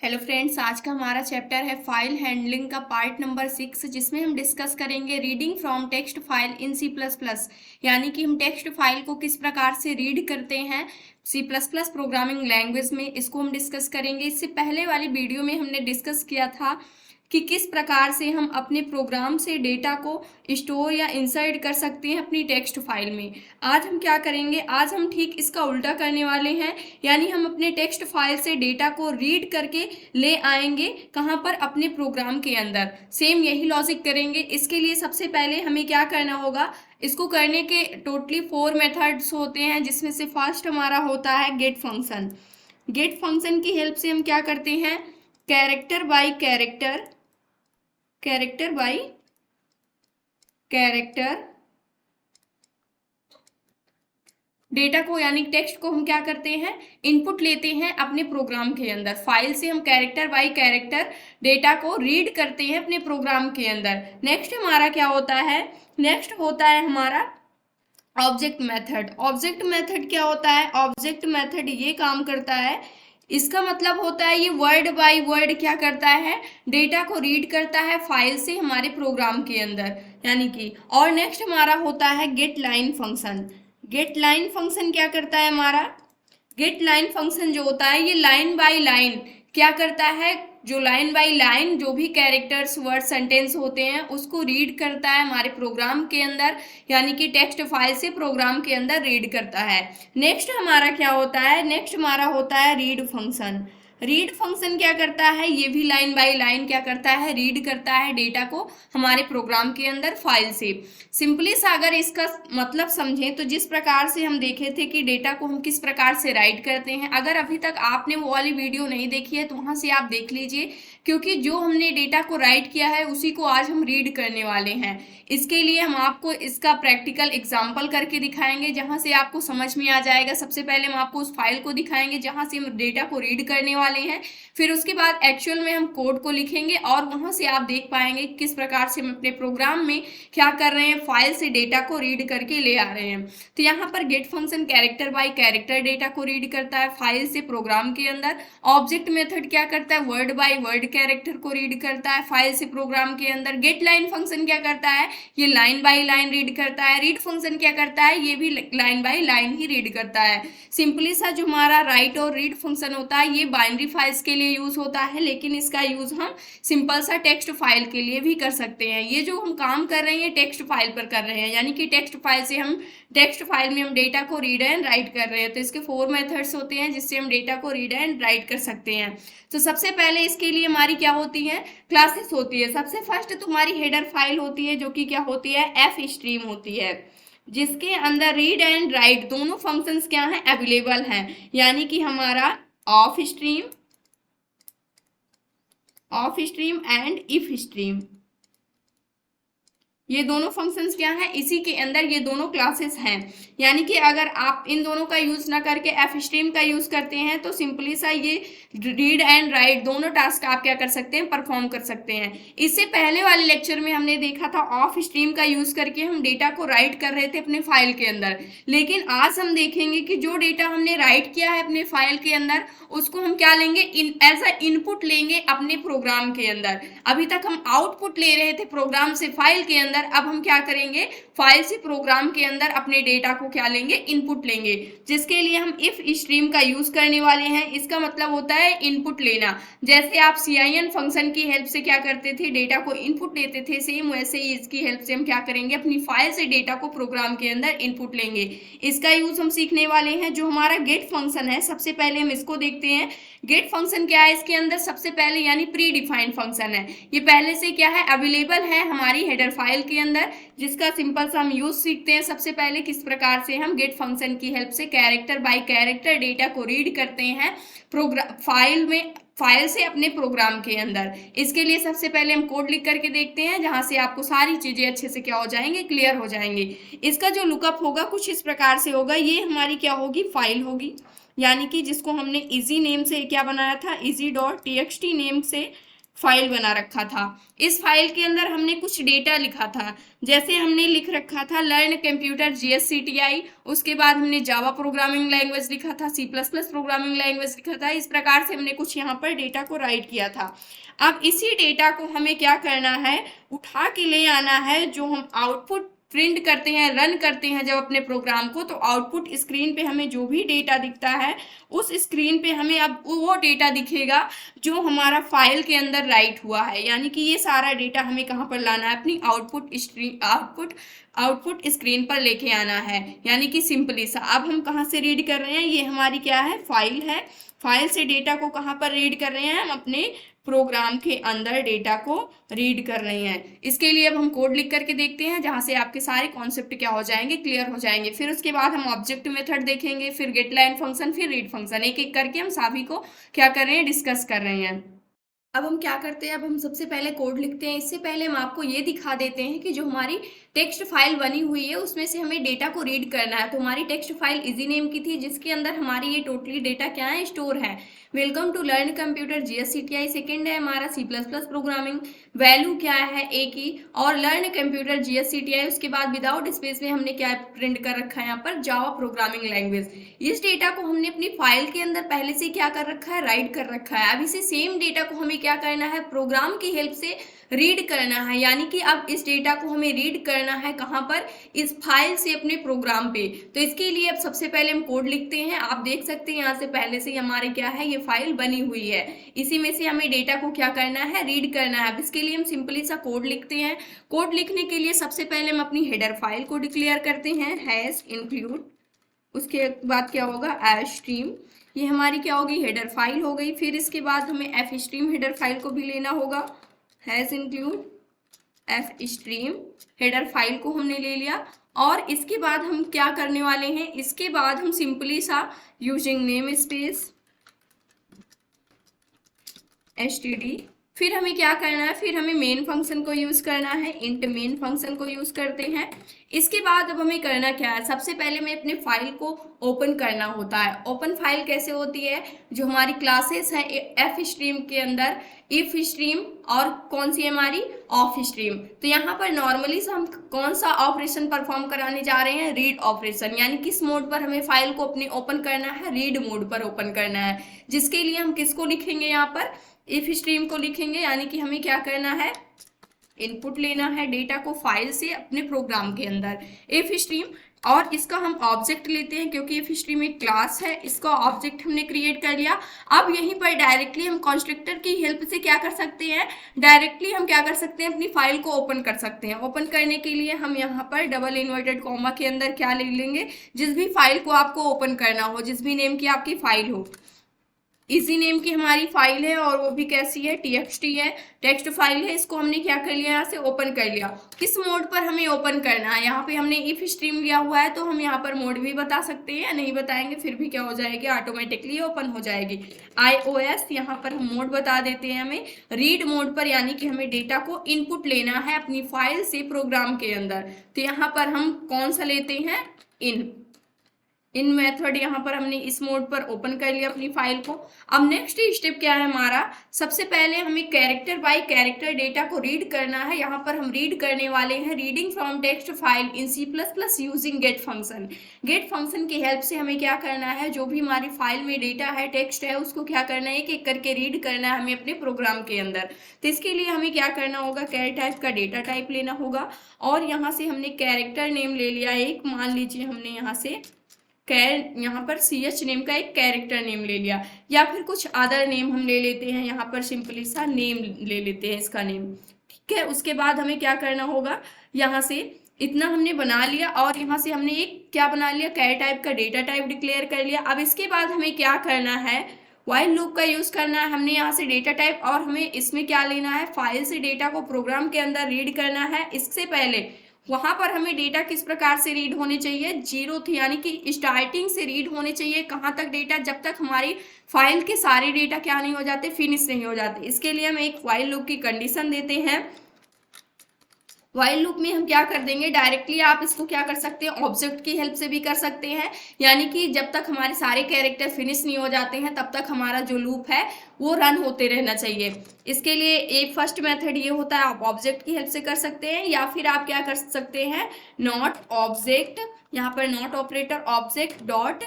Hello friends, आज का हमारा चैप्टर है फाइल हैंडलिंग का पार्ट नंबर 6, जिसमें हम डिस्कस करेंगे reading from text file in C plus plus. यानी कि हम टेक्स्ट फाइल को किस प्रकार से रीड करते हैं C plus plus programming language में, इसको हम डिस्कस करेंगे। इससे पहले वाली वीडियो में हमने डिस्कस किया था कि किस प्रकार से हम अपने प्रोग्राम से डेटा को स्टोर या इंसर्ट कर सकते हैं अपनी टेक्स्ट फाइल में। आज हम क्या करेंगे, आज हम ठीक इसका उल्टा करने वाले हैं। यानी हम अपने टेक्स्ट फाइल से डेटा को रीड करके ले आएंगे कहाँ पर, अपने प्रोग्राम के अंदर। सेम यही लॉजिक करेंगे। इसके लिए सबसे पहले हमें क्या करना होगा, इसको करने के टोटली 4 मेथड्स होते हैं, जिसमें से फर्स्ट हमारा होता है गेट फंक्शन। गेट फंक्शन की हेल्प से हम क्या करते हैं, कैरेक्टर बाय कैरेक्टर डेटा को यानी टेक्स्ट को हम क्या करते हैं, इनपुट लेते हैं अपने प्रोग्राम के अंदर। फाइल से हम कैरेक्टर बाय कैरेक्टर डेटा को रीड करते हैं अपने प्रोग्राम के अंदर। नेक्स्ट हमारा क्या होता है, नेक्स्ट होता है हमारा ऑब्जेक्ट मेथड। ऑब्जेक्ट मेथड क्या होता है, ऑब्जेक्ट मेथड ये काम करता है, इसका मतलब होता है ये वर्ड बाय वर्ड क्या करता है, डेटा को रीड करता है फाइल से हमारे प्रोग्राम के अंदर, यानी कि। और नेक्स्ट हमारा होता है get line function. Get line function क्या करता है हमारा, गेट लाइन फंक्शन जो होता है ये लाइन बाय लाइन क्या करता है, जो लाइन बाय लाइन जो भी कैरेक्टर्स वर्ड सेंटेंस होते हैं उसको रीड करता है हमारे प्रोग्राम के अंदर, यानी कि टेक्स्ट फाइल से प्रोग्राम के अंदर रीड करता है। नेक्स्ट हमारा क्या होता है, नेक्स्ट हमारा होता है रीड फंक्शन। रीड फंक्शन क्या करता है, ये भी लाइन बाय लाइन क्या करता है, रीड करता है डेटा को हमारे प्रोग्राम के अंदर फाइल से। सिंपली सा अगर इसका मतलब समझें तो जिस प्रकार से हम देखे थे कि डेटा को हम किस प्रकार से राइट करते हैं, अगर अभी तक आपने वो वाली वीडियो नहीं देखी है तो वहां से आप देख लीजिए, क्योंकि जो हमने डेटा को राइट किया है उसी को आज हम रीड करने वाले हैं। इसके लिए हम आपको इसका प्रैक्टिकल एग्जाम्पल करके दिखाएंगे, जहां से आपको समझ में आ जाएगा। सबसे पहले हम आपको उस फाइल को दिखाएंगे जहां से हम डेटा को रीड करने वाले हैं, फिर उसके बाद एक्चुअल में हम कोड को लिखेंगे और वहां से आप देख पाएंगे किस प्रकार से हम अपने प्रोग्राम में क्या कर रहे हैं, फाइल से डेटा को रीड करके ले आ रहे हैं। तो यहाँ पर get function character by character data को रीड करता है फाइल से प्रोग्राम के अंदर। ऑब्जेक्ट मेथड क्या करता है, वर्ड बाय वर्ड कैरेक्टर को रीड करता है फाइल से प्रोग्राम के अंदर। गेट लाइन फंक्शन क्या करता है, ये लाइन बाय लाइन रीड करता है। रीड फंक्शन क्या करता है, ये भी line by line he read करता है। सिंपली सा जो हमारा राइट और रीड फंक्शन होता है ये बाइनरी फाइल्स के लिए यूज होता है, लेकिन इसका यूज हम सिंपल सा टेक्स्ट फाइल के लिए भी कर सकते हैं। ये जो हम काम कर रहे हैं टेक्स्ट फाइल पर कर रहे हैं, यानी कि टेक्स्ट फाइल से हम टेक्स्ट फाइल में हम डेटा को रीड एंड राइट कर रहे हैं। तो इसके 4 मेथड्स होते हैं जिससे हम डेटा को रीड एंड राइट कर सकते हैं। तो सबसे पहले इसके लिए हमारी क्या होती है, क्लासेस होती है। सबसे फर्स्ट तुम्हारी हेडर फाइल होती है जो कि क्या होती है, एफ स्ट्रीम होती है, जिसके अंदर रीड एंड राइट दोनों फंक्शंस क्या हैं, अवेलेबल हैं। यानी कि हमारा of stream and if stream, ये दोनों फंक्शंस क्या हैं, इसी के अंदर ये दोनों क्लासेस हैं। यानी कि अगर आप इन दोनों का यूज ना करके एफ स्ट्रीम का यूज करते हैं तो सिंपली सा ये रीड एंड राइट दोनों टास्क आप क्या कर सकते हैं, परफॉर्म कर सकते हैं। इससे पहले वाले लेक्चर में हमने देखा था ऑफ स्ट्रीम का यूज करके हम डेटा को राइट कर रहे थे अपने फाइल के अंदर, लेकिन आज हम देखेंगे कि जो डेटा हमने राइट किया है अपने फाइल के अंदर उसको हम क्या लेंगे, एज अ इनपुट लेंगे अपने प्रोग्राम के अंदर। अभी तक हम आउटपुट ले रहे थे प्रोग्राम से फाइल के अंदर, अब हम क्या करेंगे, फाइल से प्रोग्राम के अंदर अपने डेटा को क्या लेंगे, इनपुट लेंगे, जिसके लिए हम इफ स्ट्रीम का यूज करने वाले हैं। इसका मतलब होता है इनपुट लेना। जैसे आप CIN फंक्शन की हेल्प से क्या करते थे, डेटा को इनपुट लेते थे, सेम वैसे ही इसकी हेल्प से हम क्या करेंगे, अपनी फाइल से डेटा को प्रोग्राम के अंदर इनपुट लेंगे। इसका यूज हम सीखने वाले हैं। जो हमारा गेट फंक्शन है, सबसे पहले हम इसको देखते हैं। गेट फंक्शन क्या है, इसके अंदर सबसे पहले यानी प्री डिफाइंड फंक्शन है, ये पहले से क्या है, अवेलेबल है हमारी हेडर फाइल के अंदर, जिसका सिंपल सा हम यूज सीखते हैं। सबसे पहले किस प्रकार से हम गेट फंक्शन की हेल्प से कैरेक्टर बाय कैरेक्टर डेटा को रीड करते हैं प्रोग्राम फाइल से अपने प्रोग्राम के अंदर। इसके लिए सबसे पहले हम कोड लिख करके देखते हैं, जहां से आपको सारी चीजें अच्छे से क्या हो जाएंगे, क्लियर हो जाएंगे। इसका जो लुकअप होगा कुछ इस प्रकार से होगा, ये हमारी क्या होगी, फाइल होगी, यानी कि जिसको हमने इजी नेम से क्या बनाया था, easy.txt नेम से फाइल बना रखा था। इस फाइल के अंदर हमने कुछ डेटा लिखा था, जैसे हमने लिख रखा था लर्न कंप्यूटर GSCTI, उसके बाद हमने जावा प्रोग्रामिंग लैंग्वेज लिखा था, C++ प्रोग्रामिंग लैंग्वेज लिखा था। इस प्रकार से हमने कुछ यहाँ पर डेटा को राइट किया था। अब इसी डेटा को हमें क्या करना है, उठा के ले आना है। जो हम आउटपुट प्रिंट करते हैं, रन करते हैं जब अपने प्रोग्राम को, तो आउटपुट स्क्रीन पे हमें जो भी डेटा दिखता है उस स्क्रीन पे हमें अब वो डेटा दिखेगा जो हमारा फाइल के अंदर राइट हुआ है। यानी कि ये सारा डेटा हमें कहाँ पर लाना है, अपनी आउटपुट स्क्रीन पर लेके आना है। यानी कि सिंपली सा अब हम कहाँ से रीड कर रहे हैं, ये हमारी क्या है, फाइल है। फाइल से डेटा को कहाँ पर रीड कर रहे हैं, हम अपने प्रोग्राम के अंदर डेटा को रीड कर रहे हैं। इसके लिए अब हम कोड लिख करके देखते हैं, जहां से आपके सारे कॉन्सेप्ट क्या हो जाएंगे, क्लियर हो जाएंगे। फिर उसके बाद हम ऑब्जेक्ट मेथड देखेंगे, फिर गेट लाइन फंक्शन, फिर रीड फंक्शन, एक एक करके हम सभी को क्या कर रहे हैं, डिस्कस कर रहे हैं। अब हम क्या करते हैं, अब हम सबसे पहले कोड लिखते हैं। इससे पहले हम आपको ये दिखा देते हैं कि जो हमारी टेक्स्ट फाइल बनी हुई है उसमें से हमें डेटा को रीड करना है। तो हमारी टेक्स्ट फाइल इजी नेम की थी, जिसके अंदर हमारी ये टोटली डेटा क्या है, स्टोर है। Welcome to learn computer GSCTI, second है हमारा C++ प्रोग्रामिंग, वैल्यू क्या है ए की, और लर्न कंप्यूटर GSCTI, उसके बाद विदाउट स्पेस में हमने क्या प्रिंट कर रखा है यहाँ पर, जावा प्रोग्रामिंग लैंग्वेज। इस डेटा को हमने अपनी फाइल के अंदर पहले से क्या कर रखा है, राइट कर रखा है। अब इसी सेम डेटा को हमें क्या करना है, प्रोग्राम की हेल्प से रीड करना है। यानी कि अब इस डेटा को हमें रीड करना है कहाँ पर, इस फाइल से अपने प्रोग्राम पे। तो इसके लिए अब सबसे पहले हम कोड लिखते हैं। आप देख सकते हैं यहाँ से पहले से हमारे क्या है, ये फाइल बनी हुई है। इसी में से हमें डेटा को क्या करना है, रीड करना है। अब इसके लिए हम सिंपली सा कोड लिखते हैं। कोड लिखने के लिए सबसे पहले हम अपनी हेडर फाइल को डिक्लेयर करते हैं, हैश इंक्लूड, उसके बाद क्या होगा, एस्ट्रीम, ये हमारी क्या होगी, हेडर फाइल हो गई। फिर इसके बाद हमें fstream हेडर फाइल को भी लेना होगा, has include fstream header file को हमने ले लिया। और इसके बाद हम क्या करने वाले हैं, इसके बाद हम सिंपली सा यूजिंग नेम स्पेस std, फिर हमें क्या करना है, फिर हमें मेन फंक्शन को यूज करना है, इंट मेन फंक्शन को यूज करते हैं। इसके बाद अब हमें करना क्या है, सबसे पहले हमें अपने फाइल को ओपन करना होता है। ओपन फाइल कैसे होती है, जो हमारी क्लासेस है fstream के अंदर, इफ स्ट्रीम और कौन सी है हमारी, ऑफ स्ट्रीम। तो यहाँ पर नॉर्मली से हम कौन सा ऑपरेशन परफॉर्म कराने जा रहे हैं, रीड ऑपरेशन। यानी किस मोड पर हमें फाइल को अपने ओपन करना है, रीड मोड पर ओपन करना है। जिसके लिए हम किसको लिखेंगे, यहाँ पर इफ स्ट्रीम को लिखेंगे। यानी कि हमें क्या करना है, इनपुट लेना है डेटा को फाइल से अपने प्रोग्राम के अंदर, इफ स्ट्रीम। और इसका हम ऑब्जेक्ट लेते हैं, क्योंकि इफ स्ट्रीम एक क्लास है, इसका ऑब्जेक्ट हमने क्रिएट कर लिया। अब यहीं पर डायरेक्टली हम कंस्ट्रक्टर की हेल्प से क्या कर सकते हैं, डायरेक्टली हम क्या कर सकते हैं, अपनी फाइल को ओपन कर सकते हैं। ओपन करने के लिए हम यहाँ पर डबल इन्वर्टेड कॉमा के अंदर क्या ले लेंगे, जिस भी फाइल को आपको ओपन करना हो, जिस भी नेम की आपकी फाइल हो। इसी नेम की हमारी फाइल है और वो भी कैसी है, txt है, टेक्स्ट फाइल है। इसको हमने क्या कर लिया, यहाँ से ओपन कर लिया। किस मोड पर हमें ओपन करना है, यहाँ पे हमने इफ स्ट्रीम लिया हुआ है, तो हम यहाँ पर मोड भी बता सकते हैं या नहीं बताएंगे, फिर भी क्या हो जाएगी, ऑटोमेटिकली ओपन हो जाएगी। iOS यहाँ पर हम मोड बता देते हैं हमें रीड मोड पर, यानी कि हमें डेटा को इनपुट लेना है अपनी फाइल से प्रोग्राम के अंदर। तो यहाँ पर हम कौन सा लेते हैं, इन मेथड, यहाँ पर हमने इस मोड पर ओपन कर लिया अपनी फाइल को। अब नेक्स्ट स्टेप क्या है हमारा, सबसे पहले हमें कैरेक्टर बाय कैरेक्टर डेटा को रीड करना है। यहाँ पर हम रीड करने वाले हैं reading from text file in C++ using get function. Get function की हेल्प से हमें क्या करना है, जो भी हमारी फाइल में डेटा है, टेक्स्ट है, उसको क्या करना है, एक एक करके रीड करना है हमें अपने प्रोग्राम के अंदर। तो इसके लिए हमें क्या करना होगा, कैर टाइप का डेटा टाइप लेना होगा। और यहाँ से हमने कैरेक्टर नेम ले लिया एक, मान लीजिए हमने यहाँ से यहाँ पर ch नेम का एक कैरेक्टर नेम ले लिया, या फिर कुछ अदर नेम हम ले लेते हैं, यहाँ पर सिंपली सा नेम ले लेते हैं इसका नेम, ठीक है। उसके बाद हमें क्या करना होगा, यहाँ से इतना हमने बना लिया और यहाँ से हमने एक क्या बना लिया, कैर टाइप का डेटा टाइप डिक्लेयर कर लिया। अब इसके बाद हमें क्या करना है, व्हाइल लूप का यूज करना है। हमने यहाँ से डेटा टाइप और हमें इसमें क्या लेना है, फाइल से डेटा को प्रोग्राम के अंदर रीड करना है। इससे पहले वहां पर हमें डेटा किस प्रकार से रीड होने चाहिए, जीरो थी, यानी कि स्टार्टिंग से रीड होने चाहिए। कहाँ तक डेटा, जब तक हमारी फाइल के सारे डेटा क्या नहीं हो जाते, फिनिश नहीं हो जाते। इसके लिए हम एक व्हाइल लूप की कंडीशन देते हैं, व्हाइल लूप में हम क्या कर देंगे, डायरेक्टली आप इसको क्या कर सकते हैं, ऑब्जेक्ट की हेल्प से भी कर सकते हैं, यानी कि जब तक हमारे सारे कैरेक्टर फिनिश नहीं हो जाते हैं तब तक हमारा जो लूप है वो रन होते रहना चाहिए। इसके लिए एक फर्स्ट मेथड ये होता है, आप ऑब्जेक्ट की हेल्प से कर सकते हैं, या फिर आप क्या कर सकते हैं, नॉट ऑब्जेक्ट, यहाँ पर not operator object dot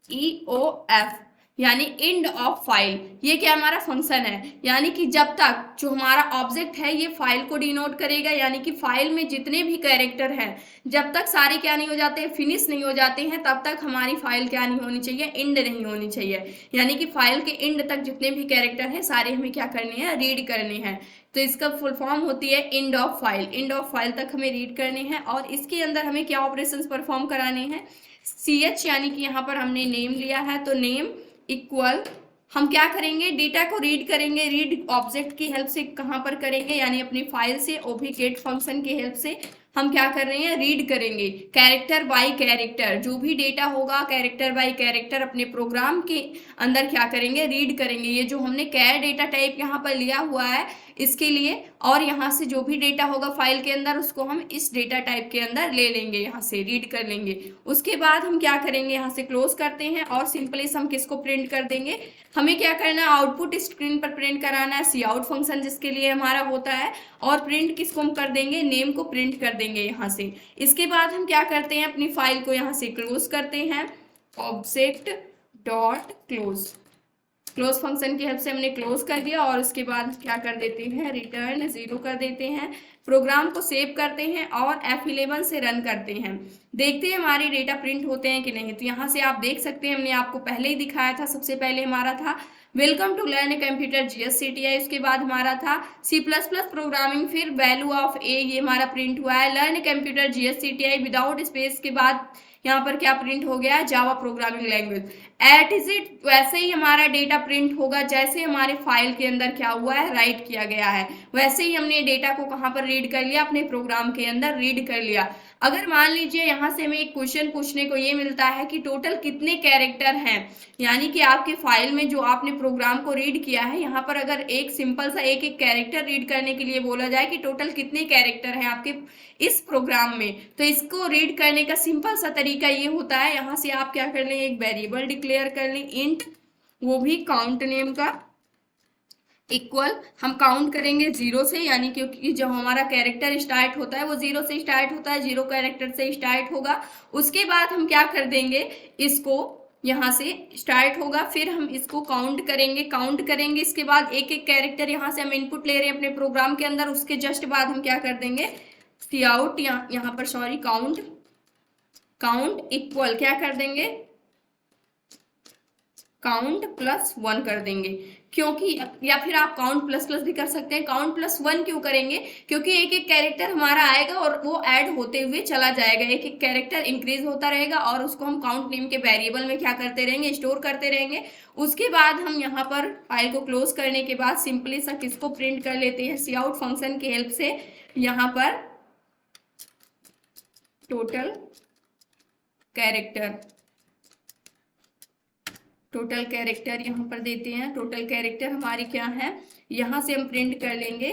EOF यानी एंड ऑफ फाइल। ये क्या हमारा फंक्शन है, यानी कि जब तक जो हमारा ऑब्जेक्ट है ये फाइल को डिनोट करेगा, यानी कि फाइल में जितने भी कैरेक्टर हैं जब तक सारे क्या नहीं हो जाते हैं, फिनिश नहीं हो जाते हैं, तब तक हमारी फाइल क्या नहीं होनी चाहिए, एंड नहीं होनी चाहिए। यानी कि फाइल के एंड तक जितने भी कैरेक्टर हैं सारे हमें क्या करने हैं, रीड करने हैं। तो इसका फुल फॉर्म होती है end of file. End of file तक हमें रीड करने हैं और इसके अंदर हमें क्या ऑपरेशंस परफॉर्म कराने हैं, CH, यानी कि यहाँ पर हमने नेम लिया है तो नेम इक्वल हम क्या करेंगे, डेटा को रीड करेंगे, रीड ऑब्जेक्ट की हेल्प से कहाँ पर करेंगे, यानी अपनी फाइल से ओबीगेट फंक्शन की हेल्प से हम क्या कर रहे हैं, रीड करेंगे कैरेक्टर बाय कैरेक्टर, जो भी डेटा होगा कैरेक्टर बाय कैरेक्टर अपने प्रोग्राम के अंदर क्या करेंगे, रीड करेंगे। ये जो हमने कैर डेटा टाइप यहाँ पर लिया हुआ है इसके लिए, और यहाँ से जो भी डेटा होगा फाइल के अंदर उसको हम इस डेटा टाइप के अंदर ले लेंगे, यहाँ से रीड कर लेंगे। उसके बाद हम क्या करेंगे, यहाँ से क्लोज करते हैं और सिंपली हम किसको प्रिंट कर देंगे, हमें क्या करना है, आउटपुट स्क्रीन पर प्रिंट कराना है, सी आउट फंक्शन जिसके लिए हमारा होता है, और प्रिंट किसको हम कर देंगे, नेम को प्रिंट कर देंगे यहाँ से। इसके बाद हम क्या करते हैं, अपनी फाइल को यहाँ से क्लोज करते हैं, object dot close, close function की हेल्प से हमने क्लोज कर दिया, और उसके बाद क्या कर देते हैं, रिटर्न 0 कर देते हैं। प्रोग्राम को सेव करते हैं और F11 से रन करते हैं, देखते हैं हमारे डेटा प्रिंट होते हैं कि नहीं। तो यहाँ से आप देख सकते हैं, हमने आपको पहले ही दिखाया था, सबसे पहले हमारा था welcome to learn computer GSCTI, उसके बाद हमारा था C++ प्रोग्रामिंग, फिर वैल्यू ऑफ ए, ये हमारा प्रिंट हुआ है, learn computer GSCTI without space के बाद यहाँ पर क्या प्रिंट हो गया है, Java programming language. At is it वैसे ही हमारा डेटा प्रिंट होगा जैसे हमारे फाइल के अंदर क्या हुआ है, राइट किया गया है, वैसे ही हमने डेटा को कहाँ पर रीड कर लिया, अपने प्रोग्राम के अंदर रीड कर लिया। अगर मान लीजिए यहाँ से हमें एक क्वेश्चन पूछने को ये मिलता है कि टोटल कितने कैरेक्टर हैं, यानी कि आपके फाइल में जो आपने प्रोग्राम को रीड किया है, यहाँ पर अगर एक सिंपल सा एक एक कैरेक्टर रीड करने के लिए बोला जाए कि टोटल कितने कैरेक्टर हैं आपके इस प्रोग्राम में, तो इसको रीड करने का सिंपल सा तरीका ये होता है, यहाँ से आप क्या कर लें, एक वेरिएबल डिक्लेयर कर लें इंट, वो भी काउंट नेम का, इक्वल हम काउंट करेंगे 0 से, यानी क्योंकि जब हमारा कैरेक्टर स्टार्ट होता है वो 0 से स्टार्ट होता है, 0 कैरेक्टर से स्टार्ट होगा। उसके बाद हम क्या कर देंगे, इसको यहाँ से स्टार्ट होगा, फिर हम इसको काउंट करेंगे, इसके बाद एक एक कैरेक्टर यहाँ से हम इनपुट ले रहे हैं अपने प्रोग्राम के अंदर, उसके जस्ट बाद हम क्या कर देंगे, सी आउट, यहाँ पर सॉरी काउंट इक्वल क्या कर देंगे, काउंट +1 कर देंगे, क्योंकि या फिर आप काउंट प्लस भी कर सकते हैं। काउंट +1 क्यों करेंगे, क्योंकि एक एक कैरेक्टर हमारा आएगा और वो ऐड होते हुए चला जाएगा, एक एक कैरेक्टर इंक्रीज होता रहेगा और उसको हम काउंट नेम के वेरिएबल में क्या करते रहेंगे, स्टोर करते रहेंगे। उसके बाद हम यहाँ पर फाइल को क्लोज करने के बाद सिंपली सा किसको प्रिंट कर लेते हैं, सी आउट फंक्शन की हेल्प से, यहाँ पर टोटल कैरेक्टर यहाँ पर देते हैं, टोटल कैरेक्टर हमारी क्या है, यहाँ से हम प्रिंट कर लेंगे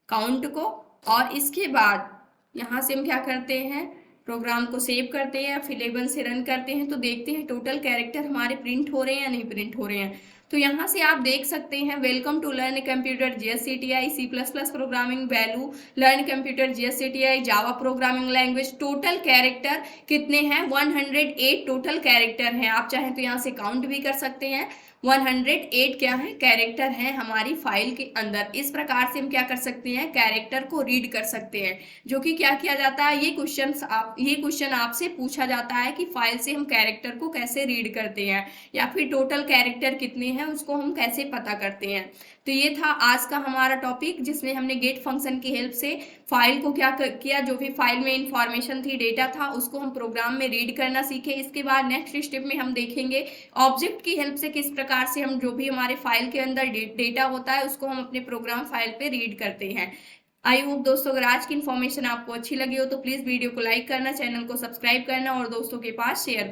काउंट को, और इसके बाद यहाँ से हम क्या करते हैं, प्रोग्राम को सेव करते हैं, F11 से रन करते हैं, तो देखते हैं टोटल कैरेक्टर हमारे प्रिंट हो रहे हैं या नहीं प्रिंट हो रहे हैं। तो यहाँ से आप देख सकते हैं welcome to learn computer GSCTI, C++ programming, value learn computer GSCTI, Java programming language, total character कितने हैं, 108 टोटल कैरेक्टर हैं। आप चाहें तो यहाँ से काउंट भी कर सकते हैं, 108 क्या है, कैरेक्टर हैं हमारी फाइल के अंदर। इस प्रकार से हम क्या कर सकते हैं, कैरेक्टर को रीड कर सकते हैं, जो कि क्या किया जाता है, ये क्वेश्चन आपसे पूछा जाता है कि फाइल से हम कैरेक्टर को कैसे रीड करते हैं, या फिर टोटल कैरेक्टर कितने हैं उसको हम कैसे पता करते हैं। तो ये था आज का हमारा टॉपिक, जिसमें हमने गेट फंक्शन की हेल्प से फाइल को क्या किया, जो भी फाइल में इंफॉर्मेशन थी, डेटा था, उसको हम प्रोग्राम में रीड करना सीखे। इसके बाद नेक्स्ट स्टेप में हम देखेंगे ऑब्जेक्ट की हेल्प से किस प्रकार से हम जो भी हमारे फाइल के अंदर डेटा होता है उसको हम अपने प्रोग्राम फाइल पे रीड करते हैं। आई होप दोस्तों अगर आज की इन्फॉर्मेशन आपको अच्छी लगी हो तो प्लीज़ वीडियो को लाइक करना, चैनल को सब्सक्राइब करना और दोस्तों के पास शेयर करना।